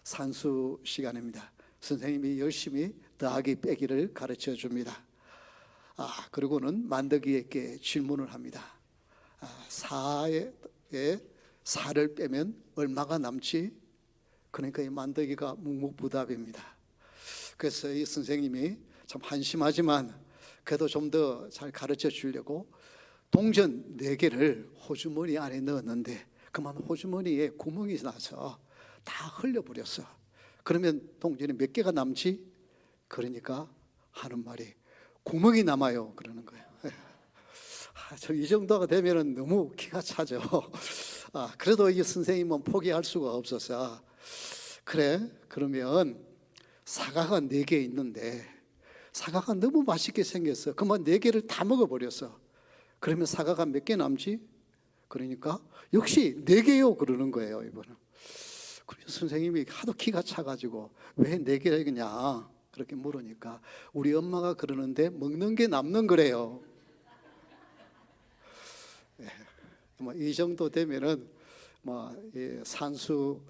산수 시간입니다. 선생님이 열심히 더하기 빼기를 가르쳐 줍니다. 그리고는 만덕이에게 질문을 합니다. 4에 4를 빼면 얼마가 남지? 그러니까 이 만덕이가 묵묵부답입니다. 그래서 이 선생님이 참 한심하지만 그래도 좀 더 잘 가르쳐 주려고 동전 4개를 호주머니 안에 넣었는데 그만 호주머니에 구멍이 나서 다 흘려버렸어. 그러면 동전이 몇 개가 남지? 그러니까 하는 말이 구멍이 남아요 그러는 거예요. 저 이 정도가 되면 너무 기가 차죠. 그래도 이 선생님은 포기할 수가 없어서 그래 그러면 사과가 4개 있는데 사과가 너무 맛있게 생겼어. 그만 4개를 다 먹어버렸어. 그러면 사과가 몇 개 남지? 그러니까 역시 4개요 그러는 거예요 이번은. 그래서 선생님이 하도 기가 차가지고 왜 4개냐 그렇게 물으니까 우리 엄마가 그러는데 먹는 게 남는 거래요. 이 정도 되면은 산수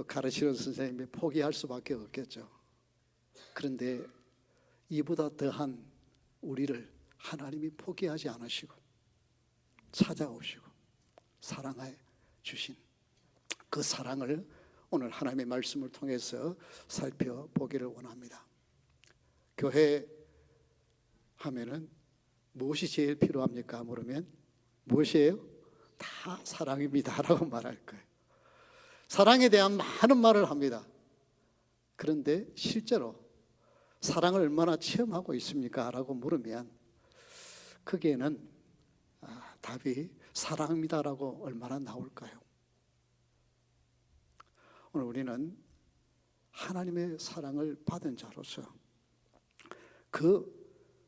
가르치는 선생님이 포기할 수밖에 없겠죠. 그런데 이보다 더한 우리를 하나님이 포기하지 않으시고 찾아오시고 사랑해 주신 그 사랑을 오늘 하나님의 말씀을 통해서 살펴보기를 원합니다. 교회 하면은 무엇이 제일 필요합니까? 물으면 무엇이에요? 다 사랑입니다 라고 말할 거예요. 사랑에 대한 많은 말을 합니다. 그런데 실제로 사랑을 얼마나 체험하고 있습니까? 라고 물으면 거기에는 답이 사랑입니다 라고 얼마나 나올까요? 오늘 우리는 하나님의 사랑을 받은 자로서 그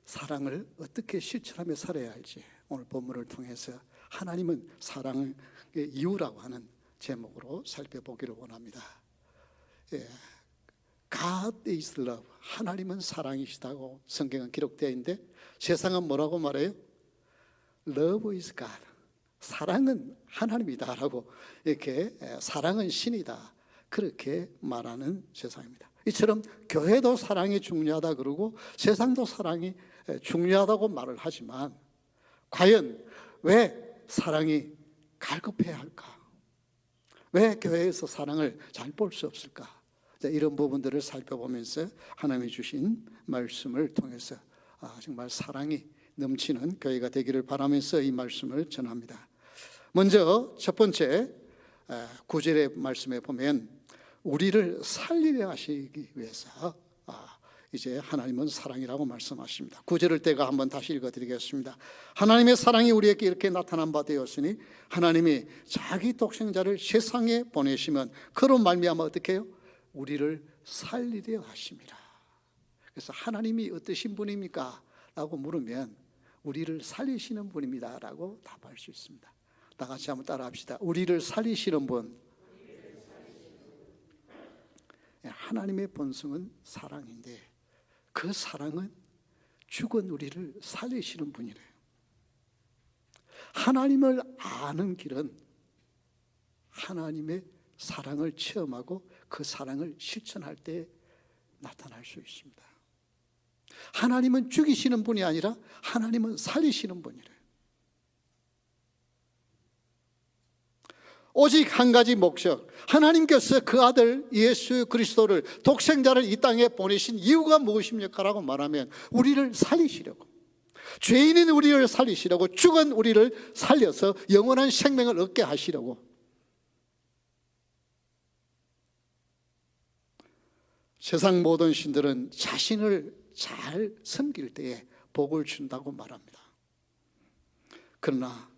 사랑을 어떻게 실천하며 살아야 할지 오늘 본문을 통해서 하나님은 사랑의 이유라고 하는 제목으로 살펴보기를 원합니다. God is love. 하나님은 사랑이시다고 성경은 기록되어 있는데 세상은 뭐라고 말해요? Love is God. 사랑은 하나님이다 라고 이렇게 사랑은 신이다 그렇게 말하는 세상입니다. 이처럼 교회도 사랑이 중요하다 그러고 세상도 사랑이 중요하다고 말을 하지만 과연 왜 사랑이 갈급해야 할까? 왜 교회에서 사랑을 잘 볼 수 없을까? 이런 부분들을 살펴보면서 하나님이 주신 말씀을 통해서 정말 사랑이 넘치는 교회가 되기를 바라면서 이 말씀을 전합니다. 먼저 첫 번째 9절의 말씀에 보면 우리를 살리려 하시기 위해서 이제 하나님은 사랑이라고 말씀하십니다. 9절을 제가 한번 다시 읽어드리겠습니다. 하나님의 사랑이 우리에게 이렇게 나타난 바 되었으니 하나님이 자기 독생자를 세상에 보내시면 그로 말미암아 어떻게 해요? 우리를 살리려 하심이라. 그래서 하나님이 어떠신 분입니까? 라고 물으면 우리를 살리시는 분입니다 라고 답할 수 있습니다. 다 같이 한번 따라 합시다. 우리를 살리시는 분. 하나님의 본성은 사랑인데 그 사랑은 죽은 우리를 살리시는 분이래요. 하나님을 아는 길은 하나님의 사랑을 체험하고 그 사랑을 실천할 때 나타날 수 있습니다. 하나님은 죽이시는 분이 아니라 하나님은 살리시는 분이래요. 오직 한 가지 목적, 하나님께서 그 아들 예수 그리스도를 독생자를 이 땅에 보내신 이유가 무엇입니까? 라고 말하면 우리를 살리시려고, 죄인인 우리를 살리시려고, 죽은 우리를 살려서 영원한 생명을 얻게 하시려고. 세상 모든 신들은 자신을 잘 섬길 때에 복을 준다고 말합니다. 그러나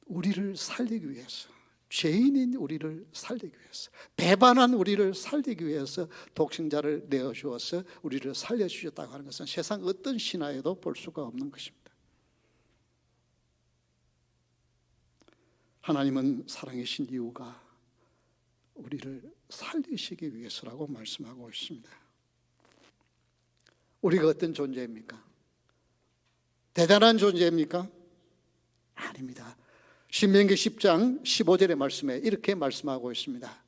우리를 살리기 위해서, 죄인인 우리를 살리기 위해서, 배반한 우리를 살리기 위해서 독생자를 내어주어서 우리를 살려주셨다고 하는 것은 세상 어떤 신화에도 볼 수가 없는 것입니다. 하나님은 사랑이신 이유가 우리를 살리시기 위해서라고 말씀하고 있습니다. 우리가 어떤 존재입니까? 대단한 존재입니까? 아닙니다. 신명기 10장 15절의 말씀에 이렇게 말씀하고 있습니다.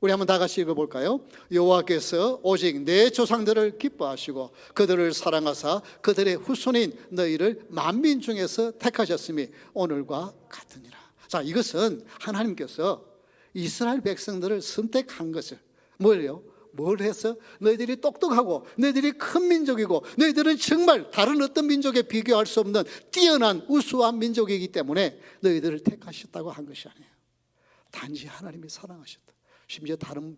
우리 한번 다 같이 읽어볼까요? 여호와께서 오직 내 조상들을 기뻐하시고 그들을 사랑하사 그들의 후손인 너희를 만민 중에서 택하셨음이 오늘과 같으니라. 자, 이것은 하나님께서 이스라엘 백성들을 선택한 것을 뭘요? 뭘 해서? 너희들이 똑똑하고 너희들이 큰 민족이고 너희들은 정말 다른 어떤 민족에 비교할 수 없는 뛰어난 우수한 민족이기 때문에 너희들을 택하셨다고 한 것이 아니에요. 단지 하나님이 사랑하셨다. 심지어 다른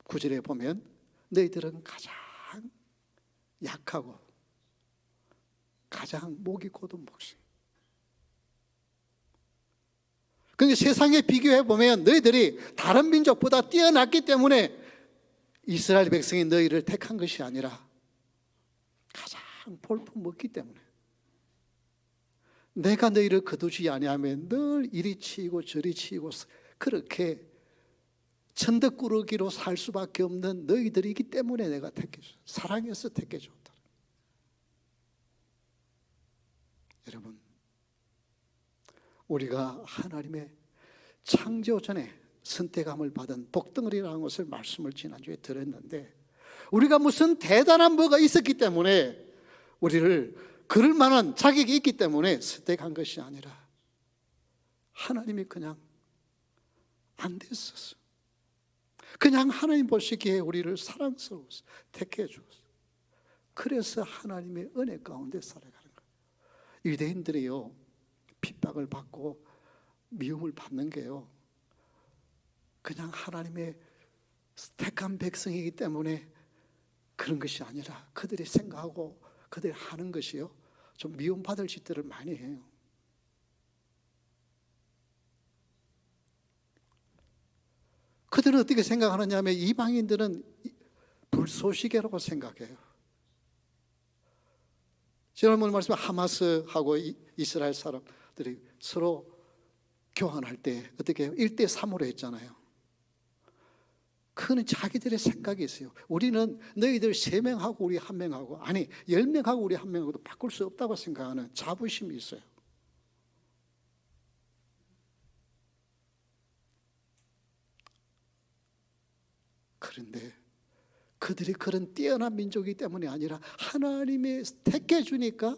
구절에 보면 너희들은 가장 약하고 가장 목이 곧은 목숨. 그러니까 세상에 비교해 보면 너희들이 다른 민족보다 뛰어났기 때문에 이스라엘 백성이 너희를 택한 것이 아니라 가장 볼품없기 때문에 내가 너희를 거두지 아니하면 늘 이리 치이고 저리 치이고 그렇게 천덕꾸러기로 살 수밖에 없는 너희들이기 때문에 내가 택해줘. 사랑해서 택해줬다. 여러분, 우리가 하나님의 창조 전에 선택함을 받은 복덩어리라는 것을 말씀을 지난주에 드렸는데, 우리가 무슨 대단한 뭐가 있었기 때문에 우리를 그럴 만한 자격이 있기 때문에 선택한 것이 아니라 하나님이 그냥 안 됐었어. 그냥 하나님 보시기에 우리를 사랑스러워서 택해 주었어. 그래서 하나님의 은혜 가운데 살아가는 거예요. 유대인들이요, 핍박을 받고 미움을 받는 게요, 그냥 하나님의 택한 백성이기 때문에 그런 것이 아니라 그들이 생각하고 그들이 하는 것이요, 좀 미움받을 짓들을 많이 해요. 그들은 어떻게 생각하느냐 하면 이방인들은 불쏘시개라고 생각해요. 지난번에 말씀한 하마스하고 이스라엘 사람들이 서로 교환할 때 어떻게 해요? 1대3으로 했잖아요. 그거는 자기들의 생각이 있어요. 우리는 너희들 3명하고 우리 1명하고, 아니 10명하고 우리 1명하고도 바꿀 수 없다고 생각하는 자부심이 있어요. 그런데 그들이 그런 뛰어난 민족이기 때문이 아니라 하나님이 택해 주니까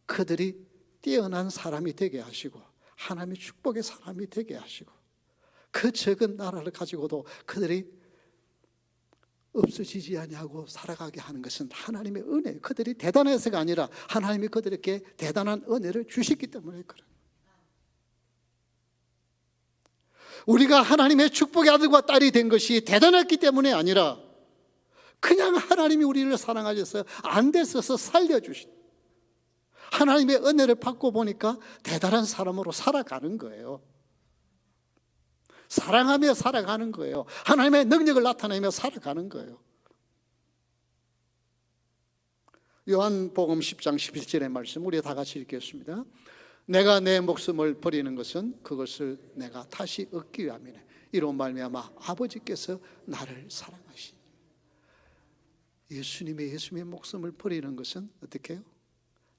그들이 뛰어난 사람이 되게 하시고 하나님의 축복의 사람이 되게 하시고, 그 적은 나라를 가지고도 그들이 없어지지 아니하고 살아가게 하는 것은 하나님의 은혜, 그들이 대단해서가 아니라 하나님이 그들에게 대단한 은혜를 주셨기 때문에 그래요. 우리가 하나님의 축복의 아들과 딸이 된 것이 대단했기 때문에 아니라 그냥 하나님이 우리를 사랑하셔서 안 됐어서 살려주신, 하나님의 은혜를 받고 보니까 대단한 사람으로 살아가는 거예요. 사랑하며 살아가는 거예요. 하나님의 능력을 나타내며 살아가는 거예요. 요한복음 10장 11절의 말씀 우리 다 같이 읽겠습니다. 내가 내 목숨을 버리는 것은 그것을 내가 다시 얻기 위함이네. 이로 말미암아 아버지께서 나를 사랑하시니. 예수님의 목숨을 버리는 것은 어떻게 해요?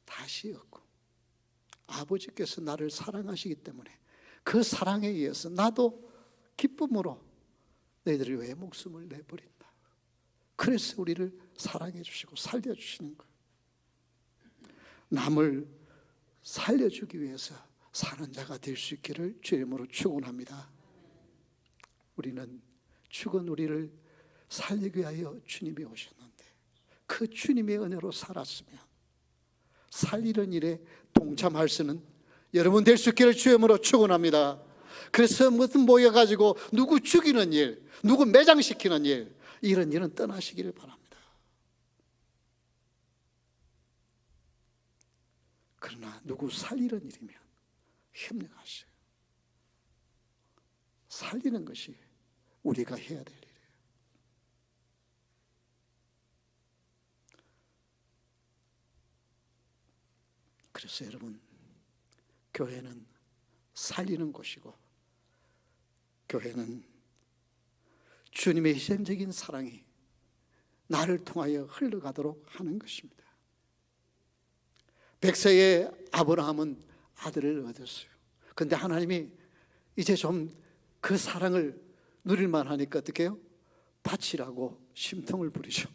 다시 얻고, 아버지께서 나를 사랑하시기 때문에 그 사랑에 의해서 나도 기쁨으로 너희들을 왜 목숨을 내버린다. 그래서 우리를 사랑해 주시고 살려주시는 거예요. 남을 살려주기 위해서 사는 자가 될 수 있기를 주의 이름으로 축원합니다. 우리는 죽은 우리를 살리기 위하여 주님이 오셨는데 그 주님의 은혜로 살았으면 살리는 일에 동참할 수는 여러분 될 수 있기를 주의 이름으로 축원합니다. 그래서 무슨 모여가지고 누구 죽이는 일, 누구 매장시키는 일, 이런 일은 떠나시기를 바랍니다. 그러나 누구 살리는 일이면 협력하세요. 살리는 것이 우리가 해야 될 일이에요. 그래서 여러분, 교회는 살리는 곳이고 교회는 주님의 희생적인 사랑이 나를 통하여 흘러가도록 하는 것입니다. 백세의 아브라함은 아들을 얻었어요. 그런데 하나님이 이제 좀 그 사랑을 누릴만 하니까 어떻게 해요? 바치라고 심통을 부리죠.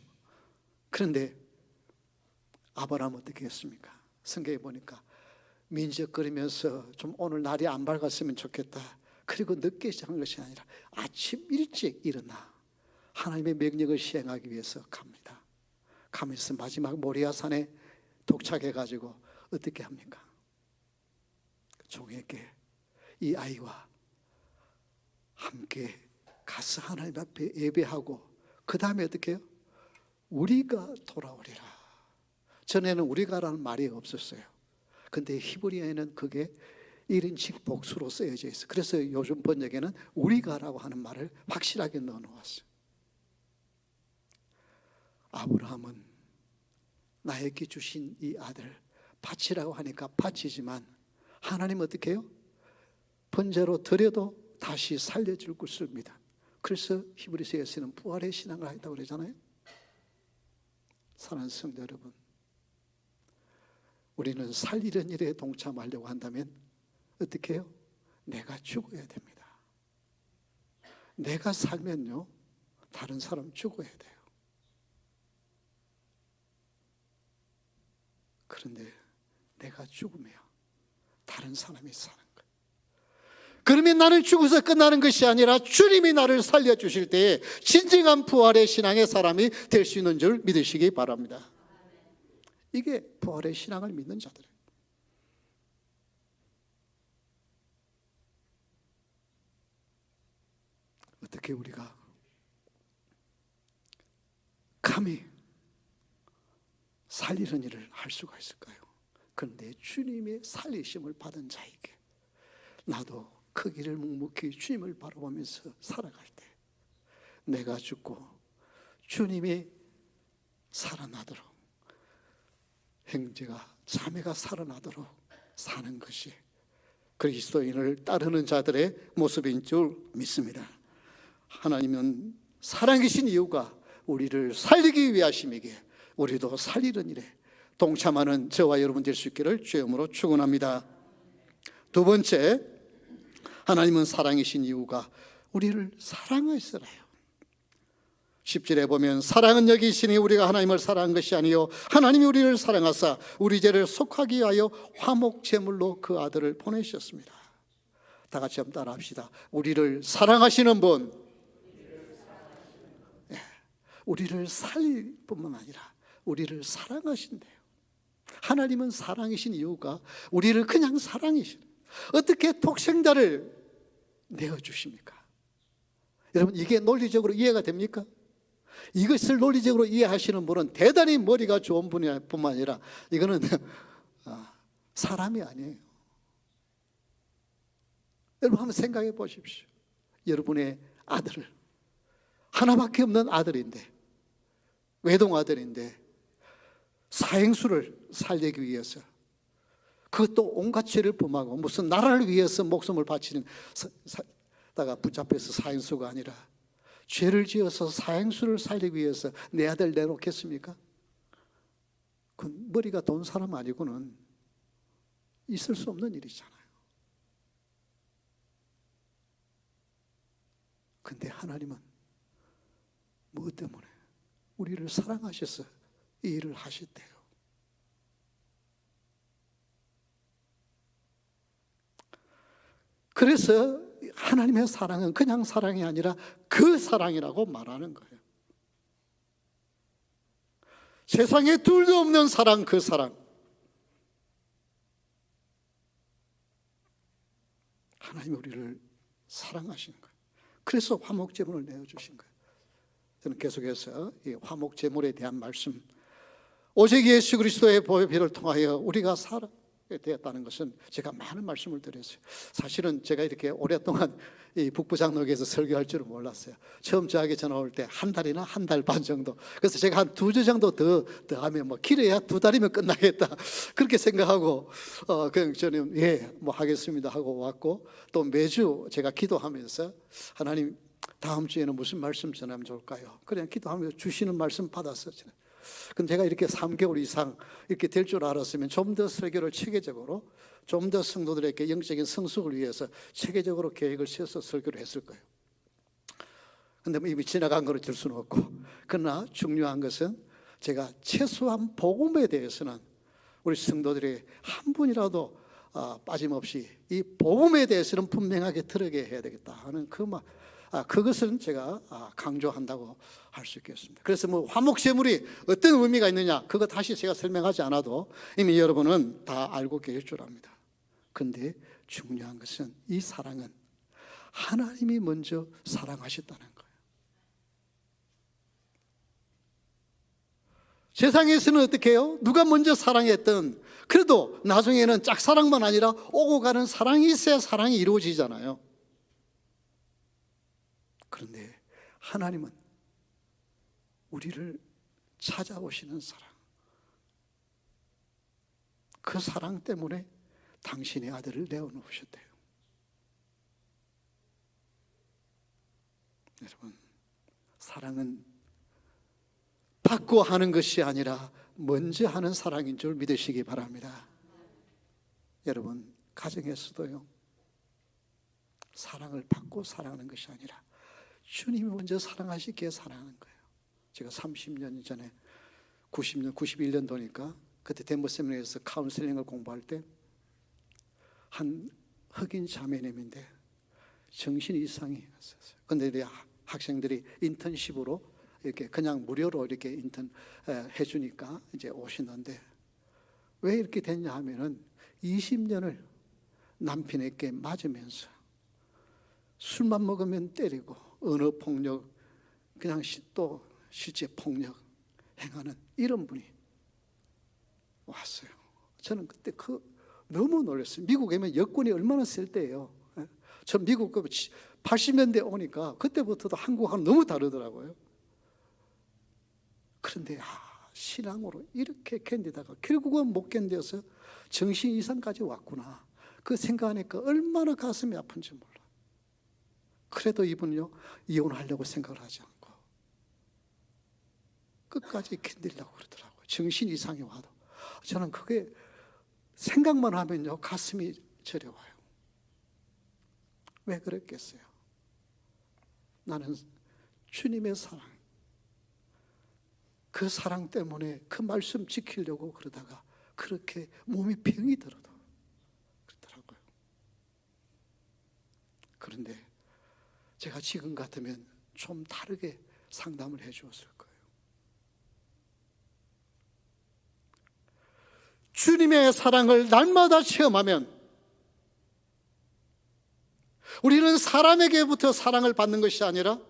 그런데 아브라함 어떻게 했습니까? 성경에 보니까 민적거리면서 좀 오늘 날이 안 밝았으면 좋겠다, 그리고 늦게 시작한 것이 아니라 아침 일찍 일어나 하나님의 명령을 시행하기 위해서 갑니다. 가면서 마지막 모리아산에 도착해가지고 어떻게 합니까? 종에게 이 아이와 함께 가서 하나님 앞에 예배하고 그 다음에 어떻게 해요? 우리가 돌아오리라. 전에는 우리가라는 말이 없었어요. 근데 히브리어에는 그게 1인칭 복수로 쓰여져 있어요. 그래서 요즘 번역에는 우리가라고 하는 말을 확실하게 넣어 놓았어요. 아브라함은 나에게 주신 이 아들 바치라고 하니까 바치지만 하나님 어떻게 해요? 번제로 드려도 다시 살려줄 것을 믿어. 그래서 히브리서에서는 부활의 신앙을 하겠다고 그러잖아요. 사랑하는 성도 여러분, 우리는 살리는 일에 동참하려고 한다면 어떻게 해요? 내가 죽어야 됩니다. 내가 살면요, 다른 사람 죽어야 돼요. 그런데 내가 죽으면 다른 사람이 사는 거예요. 그러면 나는 죽어서 끝나는 것이 아니라 주님이 나를 살려주실 때에 진정한 부활의 신앙의 사람이 될 수 있는 줄 믿으시기 바랍니다. 이게 부활의 신앙을 믿는 자들이에요. 어떻게 우리가 감히 살리는 일을 할 수가 있을까요? 그런데 주님의 살리심을 받은 자에게 나도 그 길을 묵묵히 주님을 바라보면서 살아갈 때 내가 죽고 주님이 살아나도록, 형제가 자매가 살아나도록 사는 것이 그리스도인을 따르는 자들의 모습인 줄 믿습니다. 하나님은 살아계신 이유가 우리를 살리기 위하심이기에 우리도 살리는 일에 동참하는 저와 여러분 될 수 있기를 주의 이름으로 축원합니다. 두 번째, 하나님은 사랑이신 이유가 우리를 사랑하시라요. 10절에 보면 사랑은 여기 있으니 우리가 하나님을 사랑한 것이 아니요 하나님이 우리를 사랑하사 우리 죄를 속하기 위하여 화목제물로 그 아들을 보내셨습니다. 다 같이 한번 따라 합시다. 우리를 사랑하시는 분, 우리를 살릴 뿐만 아니라 우리를 사랑하신대요. 하나님은 사랑이신 이유가 우리를 그냥 사랑이시는, 어떻게 독생자를 내어주십니까? 여러분, 이게 논리적으로 이해가 됩니까? 이것을 논리적으로 이해하시는 분은 대단히 머리가 좋은 분일 뿐만 아니라 이거는 사람이 아니에요. 여러분 한번 생각해 보십시오. 여러분의 아들을, 하나밖에 없는 아들인데, 외동아들인데 사행수를 살리기 위해서, 그것도 온갖 죄를 범하고 무슨 나라를 위해서 목숨을 바치는 다가 붙잡혀서 사행수가 아니라 죄를 지어서 사행수를 살리기 위해서 내 아들 내놓겠습니까? 그건 머리가 돈 사람 아니고는 있을 수 없는 일이잖아요. 근데 하나님은 무엇 때문에? 우리를 사랑하셔서 이 일을 하셨대요. 그래서 하나님의 사랑은 그냥 사랑이 아니라 그 사랑이라고 말하는 거예요. 세상에 둘도 없는 사랑, 그 사랑. 하나님이 우리를 사랑하신 거예요. 그래서 화목제물을 내어주신 거예요. 저는 계속해서 이 화목제물에 대한 말씀, 오직 예수 그리스도의 보혈 피를 통하여 우리가 살게 되었다는 것은 제가 많은 말씀을 드렸어요. 사실은 제가 이렇게 오랫동안 이 북부장로교에서 설교할 줄은 몰랐어요. 처음 저에게 전화 올 때 한 달이나 한 달 반 정도. 그래서 제가 한 2주 정도 더 하면 뭐 길어야 2달이면 끝나겠다 그렇게 생각하고 그냥 저는 뭐 하겠습니다 하고 왔고, 또 매주 제가 기도하면서 하나님 다음 주에는 무슨 말씀 전하면 좋을까요? 그냥 기도하면서 주시는 말씀 받았어요. 근데 제가 이렇게 3개월 이상 이렇게 될 줄 알았으면 좀 더 설교를 체계적으로, 좀 더 성도들에게 영적인 성숙을 위해서 체계적으로 계획을 세워서 설교를 했을 거예요. 근데 뭐 이미 지나간 거로 줄 수는 없고, 그러나 중요한 것은 제가 최소한 복음에 대해서는 우리 성도들이 한 분이라도 빠짐없이 이 복음에 대해서는 분명하게 들어게 해야 되겠다 하는 그것은 제가 강조한다고 할 수 있겠습니다. 그래서 뭐 화목제물이 어떤 의미가 있느냐, 그거 다시 제가 설명하지 않아도 이미 여러분은 다 알고 계실 줄 압니다. 그런데 중요한 것은 이 사랑은 하나님이 먼저 사랑하셨다는 거예요. 세상에서는 어떻게 해요? 누가 먼저 사랑했든 그래도 나중에는 짝사랑만 아니라 오고 가는 사랑이 있어야 사랑이 이루어지잖아요. 그런데 하나님은 우리를 찾아오시는 사랑, 그 사랑 때문에 당신의 아들을 내어놓으셨대요. 여러분, 사랑은 받고 하는 것이 아니라 먼저 하는 사랑인 줄 믿으시기 바랍니다. 여러분, 가정에서도요, 사랑을 받고 사랑하는 것이 아니라 주님이 먼저 사랑하시기에 사랑하는 거예요. 제가 30년 전에 90년, 91년도니까 그때 덴버세미나에서 카운셀링을 공부할 때 한 흑인 자매님인데 정신 이상이 있었어요. 근데 학생들이 인턴십으로 이렇게 그냥 무료로 이렇게 인턴 해주니까 이제 오시는데, 왜 이렇게 됐냐 하면은 20년을 남편에게 맞으면서 술만 먹으면 때리고 언어 폭력, 그냥 또 실제 폭력 행하는 이런 분이 왔어요. 저는 그때 너무 놀랐어요. 미국에 오면 여권이 얼마나 쓸 때예요. 저 미국 80년대 오니까 그때부터도 한국하고 너무 다르더라고요. 그런데 신앙으로 이렇게 견디다가 결국은 못 견뎌서 정신 이상까지 왔구나, 그 생각하니까 얼마나 가슴이 아픈지 몰라. 그래도 이분요, 이혼하려고 생각을 하지 않고 끝까지 견디려고 그러더라고요. 정신 이상이 와도. 저는 그게 생각만 하면요 가슴이 저려와요. 왜 그랬겠어요? 나는 주님의 사랑, 그 사랑 때문에 그 말씀 지키려고 그러다가 그렇게 몸이 병이 들어도 그렇더라고요. 그런데 제가 지금 같으면 좀 다르게 상담을 해 주었을 거예요. 주님의 사랑을 날마다 체험하면 우리는 사람에게부터 사랑을 받는 것이 아니라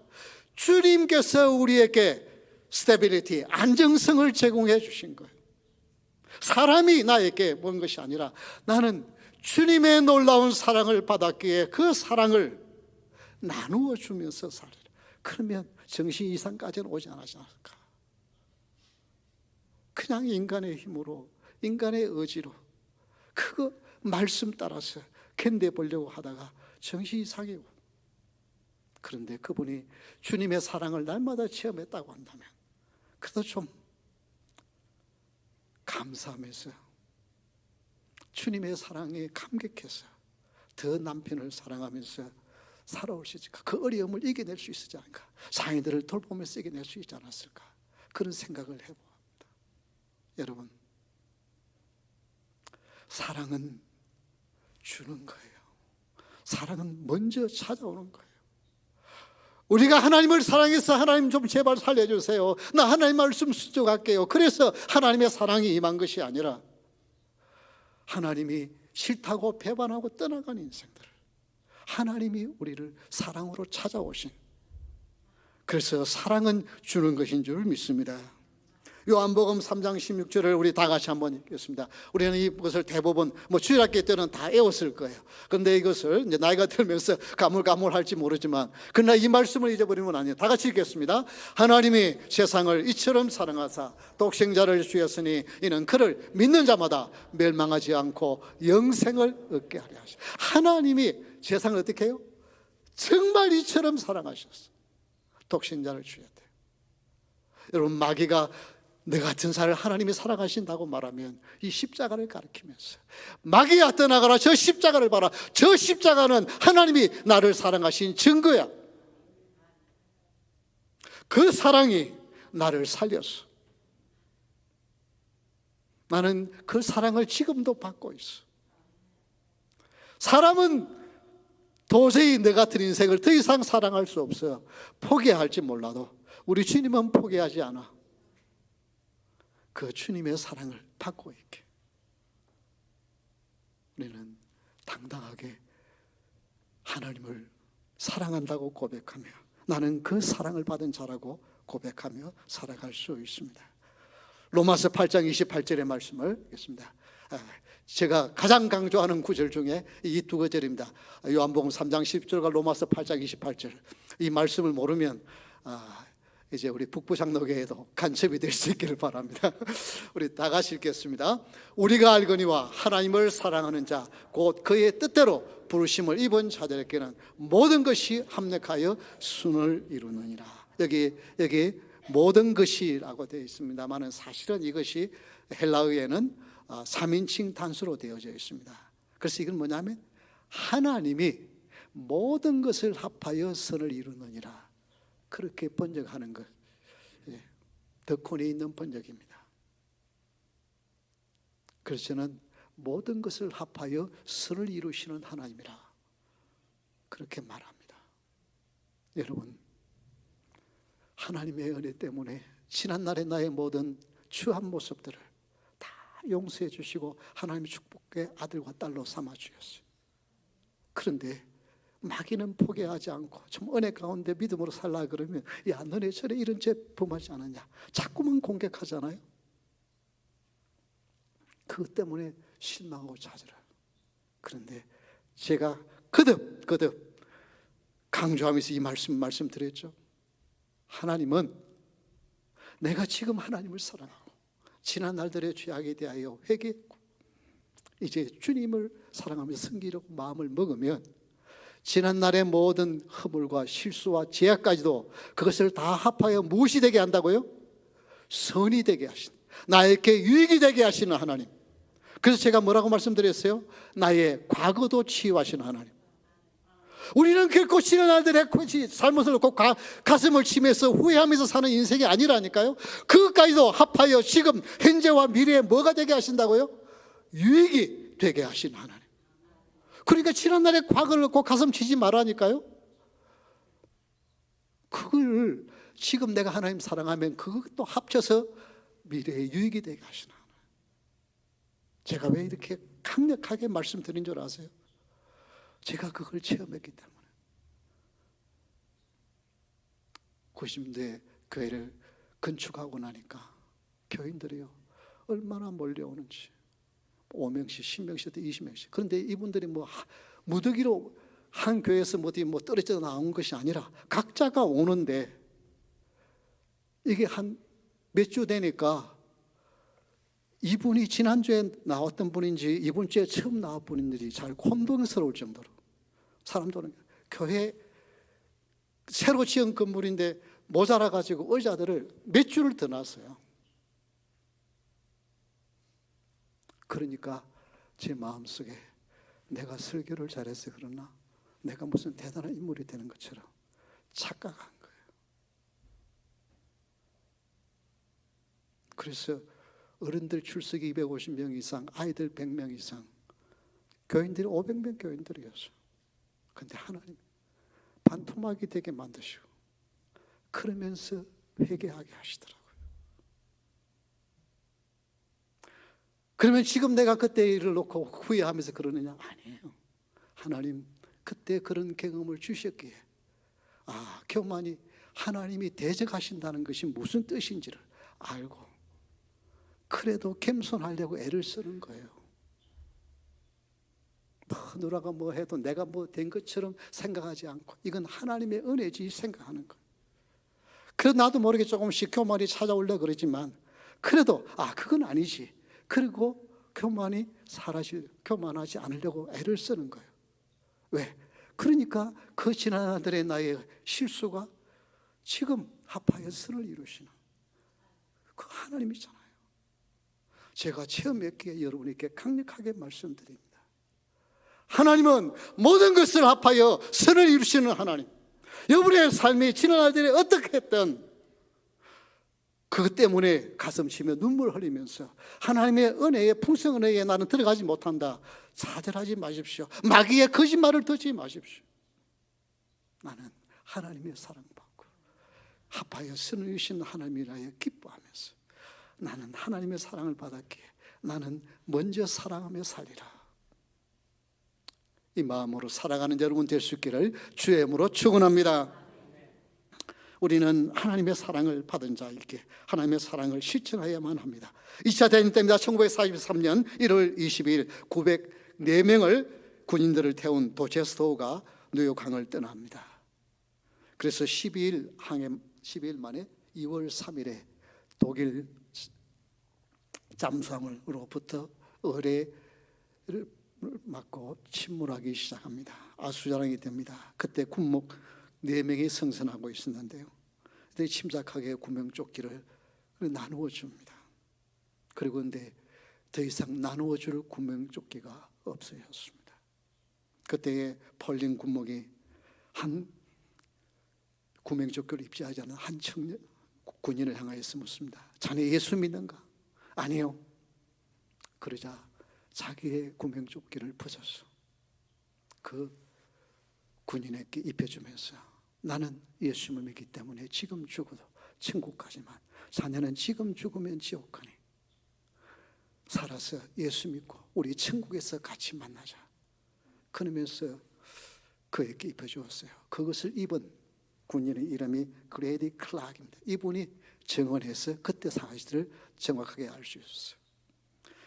주님께서 우리에게 스테빌리티, 안정성을 제공해 주신 거예요. 사람이 나에게 본 것이 아니라 나는 주님의 놀라운 사랑을 받았기에 그 사랑을 나누어 주면서 살리라. 그러면 정신 이상까지는 오지 않았지 않을까. 그냥 인간의 힘으로, 인간의 의지로 그거 말씀 따라서 견뎌보려고 하다가 정신 이상이 오고, 그런데 그분이 주님의 사랑을 날마다 체험했다고 한다면 그래도 좀 감사하면서 주님의 사랑에 감격해서 더 남편을 사랑하면서 살아올 수 있을까? 그 어려움을 이겨낼 수 있지 않을까? 장애들을 돌보면서 이겨낼 수 있지 않았을까? 그런 생각을 해봅니다. 여러분, 사랑은 주는 거예요. 사랑은 먼저 찾아오는 거예요. 우리가 하나님을 사랑해서 하나님 좀 제발 살려주세요, 나 하나님 말씀 순종할게요, 그래서 하나님의 사랑이 임한 것이 아니라 하나님이 싫다고 배반하고 떠나간 인생들, 하나님이 우리를 사랑으로 찾아오신, 그래서 사랑은 주는 것인 줄 믿습니다. 요한복음 3장 16절을 우리 다 같이 한번 읽겠습니다. 우리는 이것을 대부분 주일학교 때는 다 외웠을 거예요. 그런데 이것을 이제 나이가 들면서 가물가물할지 모르지만 그러나 이 말씀을 잊어버리면 아니에요. 다 같이 읽겠습니다. 하나님이 세상을 이처럼 사랑하사 독생자를 주셨으니 이는 그를 믿는 자마다 멸망하지 않고 영생을 얻게 하려 하시오. 하나님이 세상을 어떻게 해요? 정말 이처럼 사랑하셨어. 독생자를 주셨대요. 여러분, 마귀가 너 같은 사람을 하나님이 사랑하신다고 말하면 이 십자가를 가리키면서 마귀야 떠나가라, 저 십자가를 봐라, 저 십자가는 하나님이 나를 사랑하신 증거야. 그 사랑이 나를 살렸어. 나는 그 사랑을 지금도 받고 있어. 사람은 도저히 내 같은 인생을 더 이상 사랑할 수 없어요. 포기할지 몰라도 우리 주님은 포기하지 않아. 그 주님의 사랑을 받고 있게 우리는 당당하게 하나님을 사랑한다고 고백하며 나는 그 사랑을 받은 자라고 고백하며 살아갈 수 있습니다. 로마서 8장 28절의 말씀을 읽겠습니다. 제가 가장 강조하는 구절 중에 이 두 구절입니다. 요한복음 3장 10절과 로마서 8장 28절. 이 말씀을 모르면 이제 우리 북부장로교회도 간첩이 될 수 있기를 바랍니다. 우리 다 같이 읽겠습니다. 우리가 알거니와 하나님을 사랑하는 자 곧 그의 뜻대로 부르심을 입은 자들에게는 모든 것이 합력하여 순을 이루느니라. 여기 모든 것이라고 되어 있습니다만 사실은 이것이 헬라어에는 3인칭 단수로 되어져 있습니다. 그래서 이건 뭐냐면 하나님이 모든 것을 합하여 선을 이루느니라. 그렇게 번역하는 것, 덕혼에 있는 번역입니다. 그래서 저는 모든 것을 합하여 선을 이루시는 하나님이라 그렇게 말합니다. 여러분, 하나님의 은혜 때문에 지난날의 나의 모든 추한 모습들을 다 용서해 주시고 하나님의 축복의 아들과 딸로 삼아 주셨어요. 그런데 마귀는 포기하지 않고 좀 은혜 가운데 믿음으로 살라 그러면 야, 너네 전에 이런 죄 범하지 않았냐, 자꾸만 공격하잖아요. 그것 때문에 실망하고 좌절해요. 그런데 제가 거듭 강조하면서 이 말씀드렸죠. 하나님은 내가 지금 하나님을 사랑하고 지난 날들의 죄악에 대하여 회개했고 이제 주님을 사랑하면서 섬기려고 마음을 먹으면 지난날의 모든 허물과 실수와 죄악까지도 그것을 다 합하여 무엇이 되게 한다고요? 선이 되게 하신, 나에게 유익이 되게 하시는 하나님. 그래서 제가 뭐라고 말씀드렸어요? 나의 과거도 치유하시는 하나님. 우리는 결코 지난 날들의 잘못을 놓고 가슴을 치면서 후회하면서 사는 인생이 아니라니까요. 그것까지도 합하여 지금 현재와 미래에 뭐가 되게 하신다고요? 유익이 되게 하시는 하나님. 그러니까 지난날의 과거를 놓고 가슴 치지 말라니까요. 그걸 지금 내가 하나님 사랑하면 그것도 합쳐서 미래의 유익이 되게 하시는 하나님. 제가 왜 이렇게 강력하게 말씀드린 줄 아세요? 제가 그걸 체험했기 때문에. 90대 교회를 건축하고 나니까 교인들이요 얼마나 몰려오는지, 5명씩 10명씩 20명씩. 그런데 이분들이 무더기로 한 교회에서 어디 떨어져 나온 것이 아니라 각자가 오는데 이게 한 몇 주 되니까 이분이 지난주에 나왔던 분인지 이번 주에 처음 나왔던 분인지 잘 혼동스러울 정도로 사람들은 교회 새로 지은 건물인데 모자라가지고 의자들을 몇 줄을 더 놨어요. 그러니까 제 마음속에 내가 설교를 잘해서 그러나 내가 무슨 대단한 인물이 되는 것처럼 착각한 거예요. 그래서 어른들 출석이 250명 이상, 아이들 100명 이상, 교인들이 500명 교인들이었어요. 그런데 하나님 반토막이 되게 만드시고 그러면서 회개하게 하시더라고요. 그러면 지금 내가 그때 일을 놓고 후회하면서 그러느냐? 아니에요. 하나님 그때 그런 경험을 주셨기에 교만이 하나님이 대적하신다는 것이 무슨 뜻인지를 알고 그래도 겸손하려고 애를 쓰는 거예요. 누나가 뭐 해도 내가 뭐 된 것처럼 생각하지 않고 이건 하나님의 은혜지 생각하는 거예요. 그래도 나도 모르게 조금씩 교만이 찾아오려고 그러지만 그래도 그건 아니지. 그리고 교만하지 않으려고 애를 쓰는 거예요. 왜? 그러니까 그 지난날의 나의 실수가 지금 합하여 선을 이루시는 그 하나님이잖아요. 제가 체험했기에 여러분에게 강력하게 말씀드립니다. 하나님은 모든 것을 합하여 선을 이루시는 하나님. 여러분의 삶이 지난 날들에 어떻게 했든 그것 때문에 가슴 치며 눈물 흘리면서 하나님의 은혜에, 풍성 은혜에 나는 들어가지 못한다, 좌절하지 마십시오. 마귀의 거짓말을 듣지 마십시오. 나는 하나님의 사랑받고 합하여 선우이신 하나님이라 기뻐하면서 나는 하나님의 사랑을 받았기에 나는 먼저 사랑하며 살리라. 이 마음으로 살아가는 여러분 될 수 있기를 주의 이름으로 축원합니다. 우리는 하나님의 사랑을 받은 자에게 하나님의 사랑을 실천해야만 합니다. 2차 대전 때입니다. 1943년 1월 22일 904명을 군인들을 태운 도체스토우가 뉴욕항을 떠납니다. 그래서 12일 만에 2월 3일에 독일 잠수함으로부터 의뢰를 맞고 침몰하기 시작합니다. 아수자랑이 됩니다. 그때 군목 4명이 승선하고 있었는데요, 그때 침착하게 구명조끼를 나누어 줍니다. 그리고 근데 더 이상 나누어 줄 구명조끼가 없어졌습니다. 그때에 폴링 군목이 한 구명조끼를 입지 않은 한 청년 군인을 향하여서 묻습니다. 자네 예수 믿는가? 아니요. 그러자 자기의 구명조끼를 벗어서 그 군인에게 입혀주면서 나는 예수님을 믿기 때문에 지금 죽어도 천국 가지만 자네는 지금 죽으면 지옥 가니 살아서 예수 믿고 우리 천국에서 같이 만나자. 그러면서 그에게 입혀주었어요. 그것을 입은 군인의 이름이 그레이디 클락입니다. 이분이 증언해서 그때 사실을 정확하게 알 수 있었어요.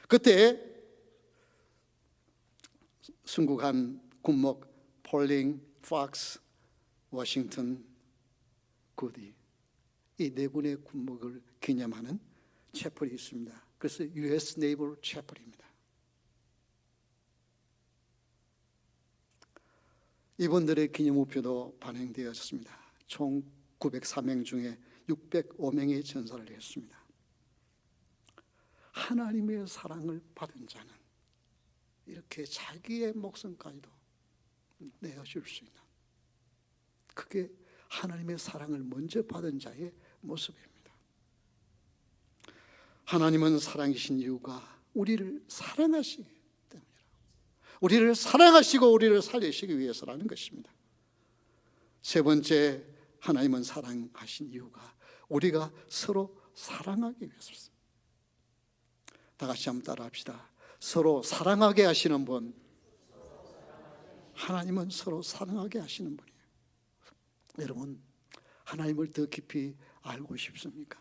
그때 순국한 군목 폴링, 팍스, 워싱턴, 구디, 이 4분의 군목을 기념하는 채플이 있습니다. 그래서 US Naval 채플입니다. 이분들의 기념우표도 발행되었습니다. 총 904명 중에 605명이 전사를 했습니다. 하나님의 사랑을 받은 자는 이렇게 자기의 목숨까지도 내어줄 수 있는, 그게 하나님의 사랑을 먼저 받은 자의 모습입니다. 하나님은 사랑이신 이유가 우리를 사랑하시기 때문이라. 우리를 사랑하시고 우리를 살리시기 위해서라는 것입니다. 세 번째, 하나님은 사랑하신 이유가 우리가 서로 사랑하기 위해서입니다. 다 같이 한번 따라합시다. 서로 사랑하게 하시는 분, 하나님은 서로 사랑하게 하시는 분이에요. 여러분, 하나님을 더 깊이 알고 싶습니까?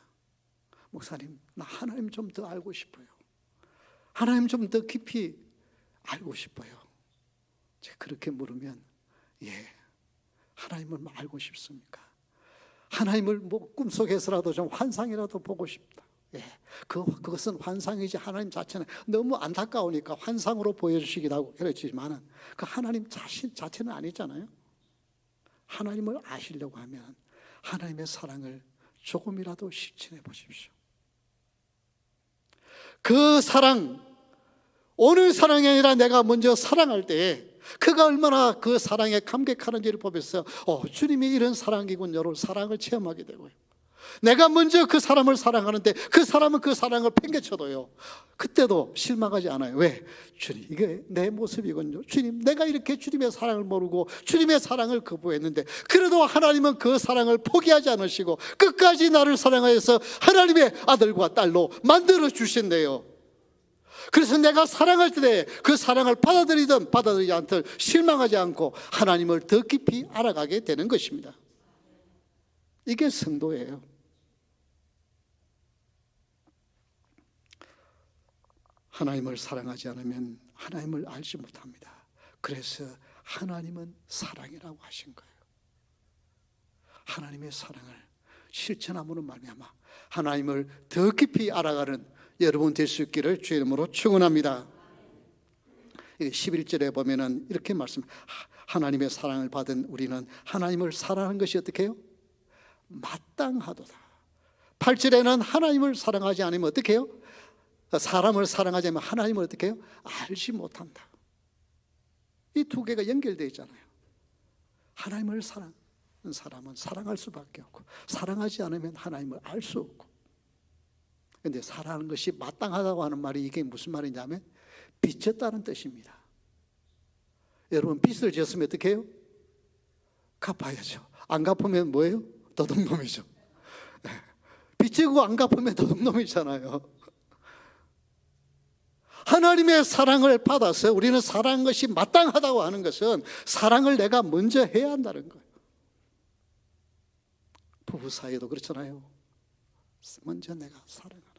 목사님, 나 하나님 좀 더 알고 싶어요. 하나님 좀 더 깊이 알고 싶어요. 제가 그렇게 물으면, 예, 하나님을 알고 싶습니까? 하나님을 뭐 꿈속에서라도 좀 환상이라도 보고 싶다. 예, 그것은 환상이지 하나님 자체는 너무 안타까우니까 환상으로 보여주시기도 하고 그렇지만은 그 하나님 자체는 아니잖아요. 하나님을 아시려고 하면 하나님의 사랑을 조금이라도 실천해 보십시오. 그 사랑, 오늘 사랑이 아니라 내가 먼저 사랑할 때에 그가 얼마나 그 사랑에 감격하는지를 보면서 주님이 이런 사랑이군요를 사랑을 체험하게 되고요. 내가 먼저 그 사람을 사랑하는데 그 사람은 그 사랑을 팽개쳐도요, 그때도 실망하지 않아요. 왜? 주님, 이게 내 모습이군요. 주님, 내가 이렇게 주님의 사랑을 모르고 주님의 사랑을 거부했는데 그래도 하나님은 그 사랑을 포기하지 않으시고 끝까지 나를 사랑하여서 하나님의 아들과 딸로 만들어 주신대요. 그래서 내가 사랑할 때 그 사랑을 받아들이든 받아들이지 않든 실망하지 않고 하나님을 더 깊이 알아가게 되는 것입니다. 이게 성도예요. 하나님을 사랑하지 않으면 하나님을 알지 못합니다. 그래서 하나님은 사랑이라고 하신 거예요. 하나님의 사랑을 실천함으로 말미암아 하나님을 더 깊이 알아가는 여러분 될 수 있기를 주의 이름으로 축원합니다. 11절에 보면은 이렇게 하나님의 사랑을 받은 우리는 하나님을 사랑하는 것이 어떻게 해요? 마땅하도다. 8절에는 하나님을 사랑하지 않으면 어떻게 해요? 사람을 사랑하지 않으면 하나님을 어떻게 해요? 알지 못한다. 이 두 개가 연결되어 있잖아요. 하나님을 사랑하는 사람은 사랑할 수밖에 없고 사랑하지 않으면 하나님을 알 수 없고 그런데 사랑하는 것이 마땅하다고 하는 말이 이게 무슨 말이냐면 빚졌다는 뜻입니다. 여러분, 빚을 졌으면 어떻게 해요? 갚아야죠. 안 갚으면 뭐예요? 도둑놈이죠. 빚지고 안 갚으면 도둑놈이잖아요. 하나님의 사랑을 받아서 우리는 사랑한 것이 마땅하다고 하는 것은 사랑을 내가 먼저 해야 한다는 거예요. 부부 사이에도 그렇잖아요. 먼저 내가 사랑하는 거.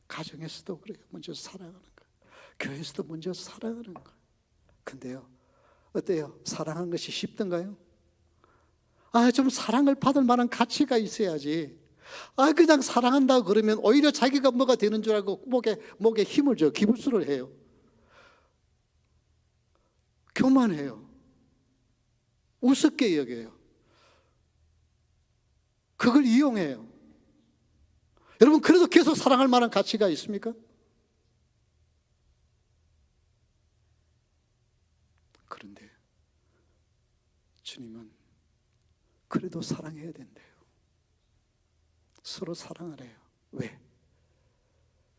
가정에서도 그래요. 먼저 사랑하는 거. 교회에서도 먼저 사랑하는 거. 근데요, 어때요? 사랑하는 것이 쉽던가요? 좀 사랑을 받을 만한 가치가 있어야지. 그냥 사랑한다고 그러면 오히려 자기가 뭐가 되는 줄 알고 목에 힘을 줘. 기부스를 해요. 교만해요. 우습게 여겨요. 그걸 이용해요. 여러분, 그래도 계속 사랑할 만한 가치가 있습니까? 그런데 주님은 그래도 사랑해야 된대요. 서로 사랑하래요. 왜?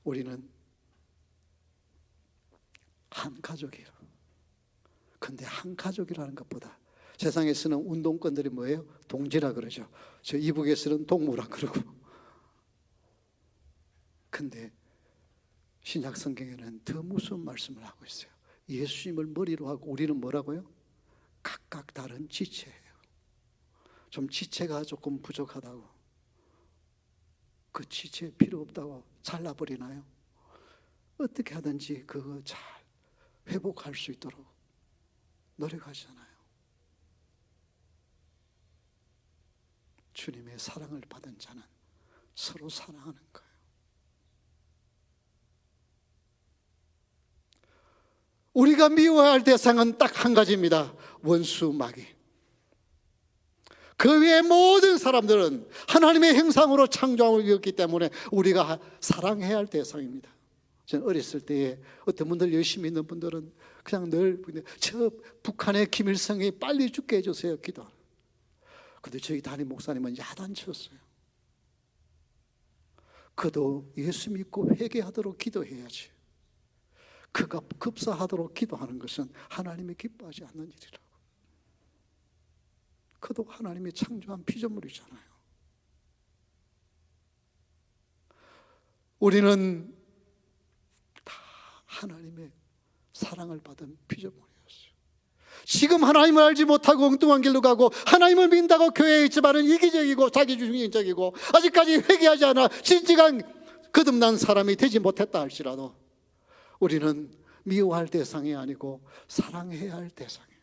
우리는 한 가족이에요. 근데 한 가족이라는 것보다 세상에서는 운동권들이 뭐예요? 동지라 그러죠. 저 이북에서는 동무라 그러고. 근데 신약 성경에는 더 무서운 말씀을 하고 있어요. 예수님을 머리로 하고 우리는 뭐라고요? 각각 다른 지체예요. 좀 지체가 조금 부족하다고 그 지체 필요 없다고 잘라버리나요? 어떻게 하든지 그거 잘 회복할 수 있도록 노력하잖아요. 주님의 사랑을 받은 자는 서로 사랑하는 거예요. 우리가 미워야 할 대상은 딱 한 가지입니다. 원수 마귀. 그 외의 모든 사람들은 하나님의 형상으로 창조하였기 때문에 우리가 사랑해야 할 대상입니다. 저는 어렸을 때에 어떤 분들 열심히 있는 분들은 그냥 늘 저 북한의 김일성이 빨리 죽게 해주세요 기도. 근데 저희 담임 목사님은 야단쳤어요. 그도 예수 믿고 회개하도록 기도해야지. 그가 급사하도록 기도하는 것은 하나님이 기뻐하지 않는 일이라고. 그도 하나님이 창조한 피조물이잖아요. 우리는 다 하나님의 사랑을 받은 피조물이었어요. 지금 하나님을 알지 못하고 엉뚱한 길로 가고 하나님을 믿는다고 교회에 있지만은 이기적이고 자기중심적이고 아직까지 회개하지 않아 진직한 거듭난 사람이 되지 못했다 할지라도 우리는 미워할 대상이 아니고 사랑해야 할 대상이에요.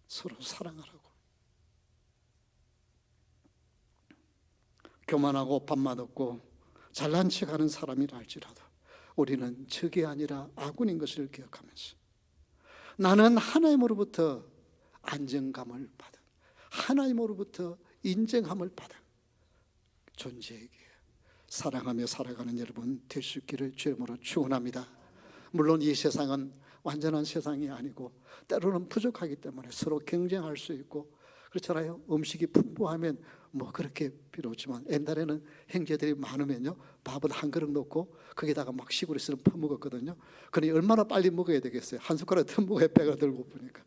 서로 사랑하라고. 교만하고 밥맛 없고 잘난 척하는 사람이라 할지라도 우리는 적이 아니라 아군인 것을 기억하면서 나는 하나님으로부터 안정감을 받은, 하나님으로부터 인정함을 받은 존재에게 사랑하며 살아가는 여러분 될 수 있기를 주님으로 축원합니다. 물론 이 세상은 완전한 세상이 아니고 때로는 부족하기 때문에 서로 경쟁할 수 있고 그렇잖아요. 음식이 풍부하면 뭐 그렇게 필요 없지만 옛날에는 형제들이 많으면요 밥은 한 그릇 넣고 거기다가 막 시골에서는 퍼먹었거든요. 그러니 얼마나 빨리 먹어야 되겠어요. 한 숟가락 더 먹어야 배가 덜 고프니까.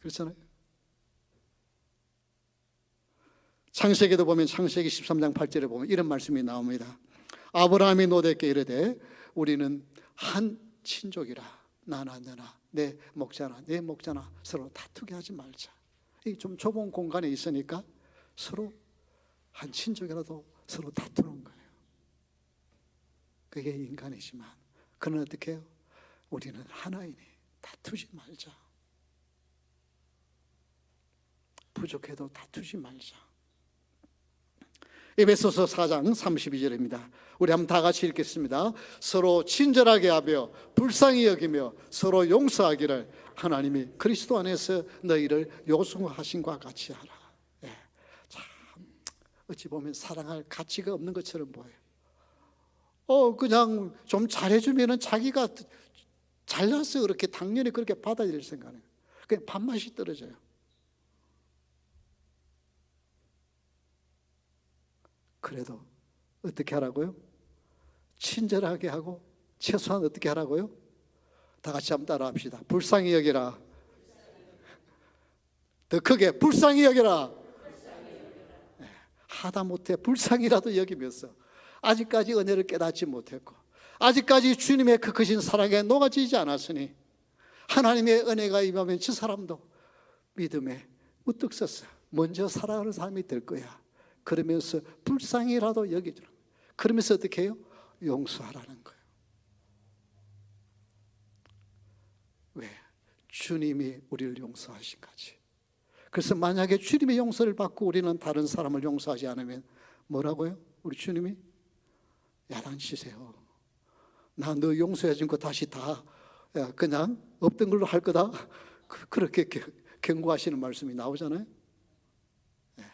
그렇잖아요. 창세기도 보면 창세기 13장 8절에 보면 이런 말씀이 나옵니다. 아브라함이 노대께 이르되 우리는 한 친족이라 나나 너나 내 목자나 내 목자나 서로 다투게 하지 말자. 이 좀 좁은 공간에 있으니까 서로 한 친족이라도 서로 다투는 거예요. 그게 인간이지만 그는 어떻게 해요? 우리는 하나이니 다투지 말자. 부족해도 다투지 말자. 에베소서 4장 32절입니다. 우리 한번 다 같이 읽겠습니다. 서로 친절하게 하며 불쌍히 여기며 서로 용서하기를 하나님이 그리스도 안에서 너희를 요성하신 것 같이 하라. 예. 참 어찌 보면 사랑할 가치가 없는 것처럼 보여요. 그냥 좀 잘해주면은 자기가 잘나서 그렇게 당연히 그렇게 받아들일 생각이에요. 그냥 밥맛이 떨어져요. 그래도 어떻게 하라고요? 친절하게 하고 최소한 어떻게 하라고요? 다 같이 한번 따라 합시다. 불쌍히 여기라. 더 크게 불쌍히 여기라. 하다못해 불쌍이라도 여기면서 아직까지 은혜를 깨닫지 못했고 아직까지 주님의 그 크신 사랑에 녹아지지 않았으니 하나님의 은혜가 임하면 저 사람도 믿음에 우뚝 서서 먼저 살아가는 사람이 될 거야. 그러면서 불쌍이라도 여기주라. 그러면서 어떻게 해요? 용서하라는 거예요. 왜? 주님이 우리를 용서하신 거지. 그래서 만약에 주님의 용서를 받고 우리는 다른 사람을 용서하지 않으면 뭐라고요? 우리 주님이 야단치세요. 나 너 용서해 준 거 다시 다 그냥 없던 걸로 할 거다. 그렇게 경고하시는 말씀이 나오잖아요. 네.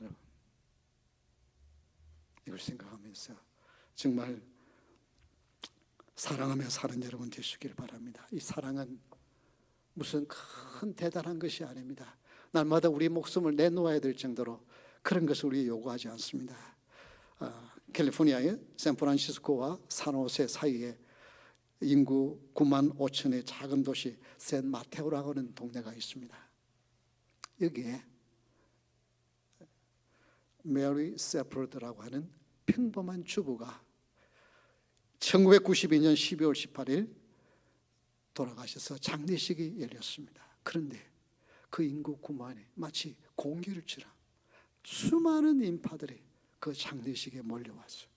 여러분, 이걸 생각하면서 정말 사랑하며 사는 여러분 되시길 바랍니다. 이 사랑은 무슨 큰 대단한 것이 아닙니다. 날마다 우리 목숨을 내놓아야 될 정도로 그런 것을 우리 요구하지 않습니다. 캘리포니아의 샌프란시스코와 산호세 사이에 인구 9만 5천의 작은 도시 샌마테오라고 하는 동네가 있습니다. 여기에 메리 세퍼드라고 하는 평범한 주부가 1992년 12월 18일 돌아가셔서 장례식이 열렸습니다. 그런데 그 인구 9만이 마치 공기를처럼 수많은 인파들이 그 장례식에 몰려왔어요.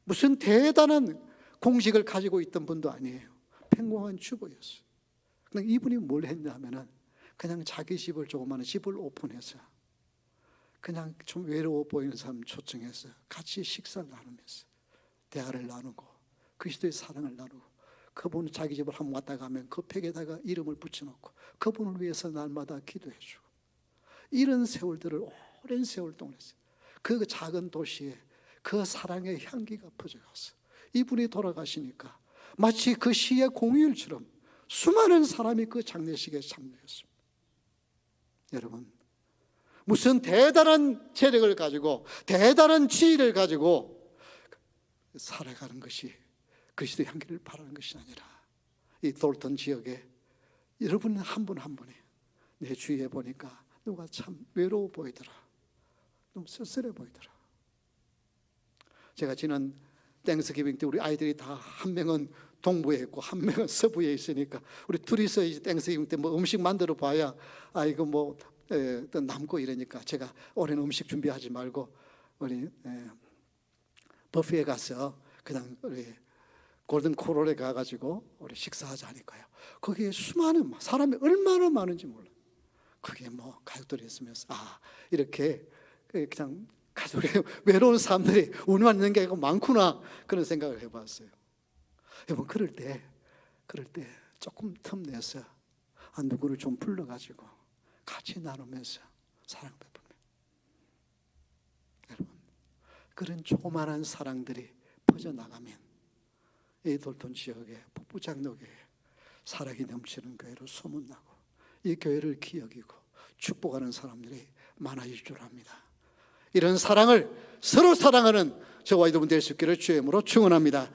무슨 대단한 공식을 가지고 있던 분도 아니에요. 평범한 주부였어요. 그냥 이분이 뭘 했냐면은 그냥 자기 집을 조그마한 집을 오픈해서 그냥 좀 외로워 보이는 사람 초청해서 같이 식사를 나누면서 대화를 나누고 그리스도의 사랑을 나누고 그분 자기 집을 한번 왔다 가면 그 팩에다가 이름을 붙여놓고 그분을 위해서 날마다 기도해주고 이런 세월들을 오랜 세월 동안 했어요. 그 작은 도시에 그 사랑의 향기가 퍼져갔어요. 이분이 돌아가시니까 마치 그 시의 공휴일처럼 수많은 사람이 그 장례식에 참여했습니다. 여러분, 무슨 대단한 재력을 가지고 대단한 지위를 가지고 살아가는 것이 그리스도의 향기를 바라는 것이 아니라 이 돌턴 지역에 여러분 한 분 한 분이 내 주위에 보니까 누가 참 외로워 보이더라. 너무 쓸쓸해 보이더라. 제가 지난 땡스기빙 때 우리 아이들이 다 한 명은 동부에 있고 한 명은 서부에 있으니까 우리 둘이서 이제 땡스기빙 때 뭐 음식 만들어 봐야 이거 뭐 또 남고 이러니까 제가 올해는 음식 준비하지 말고 우리 버피에 가서 그냥 우리 골든 코럴에 가가지고 우리 식사하자 하니까요. 거기에 수많은 사람이 얼마나 많은지 몰라. 거기에 뭐 가족들이 있으면서 이렇게 그냥 가족이 외로운 사람들이 우리만 있는 게 아니고 많구나 그런 생각을 해봤어요. 여러분 그럴 때 조금 틈 내서 누구를 좀 불러가지고 같이 나누면서 사랑 베풀면 여러분 그런 조그마한 사랑들이 퍼져나가면 이 돌톤 지역의 북부장로교회 사랑이 넘치는 교회로 소문나고 이 교회를 기억이고 축복하는 사람들이 많아질 줄 압니다. 이런 사랑을 서로 사랑하는 저와 여러분 될 수 있기를 주의 이름으로 축원합니다.